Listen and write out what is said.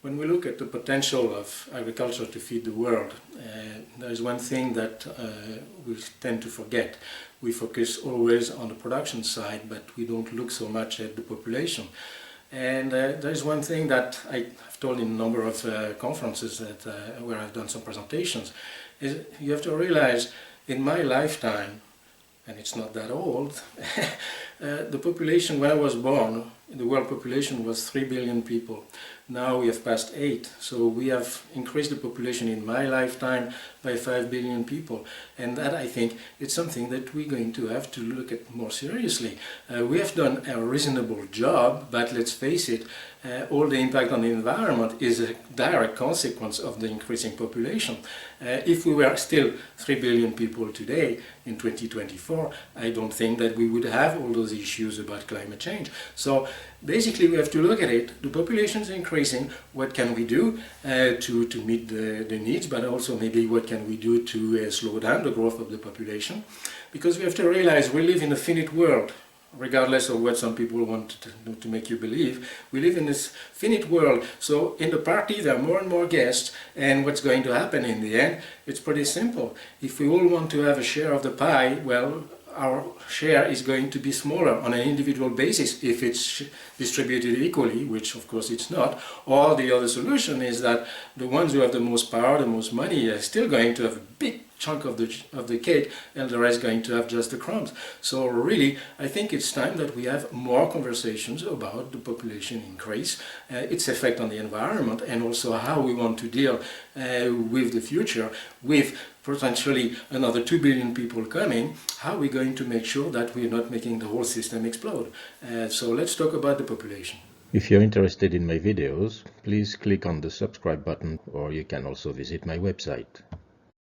When we look at the potential of agriculture to feed the world, there is one thing that we tend to forget. We focus always on the production side, but we don't look so much at the population. And there is one thing that I have told in a number of conferences where I've done some presentations, is you have to realize in my lifetime, and it's not that old, the population when I was born, the world population was 3 billion people. Now we have passed 8, so we have increased the population in my lifetime by 5 billion people. And that, I think, it's something that we're going to have to look at more seriously. We have done a reasonable job, but let's face it, all the impact on the environment is a direct consequence of the increasing population. If we were still 3 billion people today, in 2024, I don't think that we would have all those issues about climate change. So basically we have to look at it. The population is increasing. What can we do to meet the needs, but also maybe what can we do to slow down the growth of the population? Because we have to realize we live in a finite world. Regardless of what some people want to make you believe, we live in this finite world. So in the party there are more and more guests, and what's going to happen in the end, it's pretty simple. If we all want to have a share of the pie, well, our share is going to be smaller on an individual basis if it's distributed equally, which of course it's not. Or the other solution is that the ones who have the most power, the most money, are still going to have a big chunk of the cake, and the rest going to have just the crumbs. So really, I think it's time that we have more conversations about the population increase, its effect on the environment, and also how we want to deal with the future, with potentially another 2 billion people coming. How are we going to make sure that we're not making the whole system explode? So let's talk about the population. If you're interested in my videos, please click on the subscribe button, or you can also visit my website.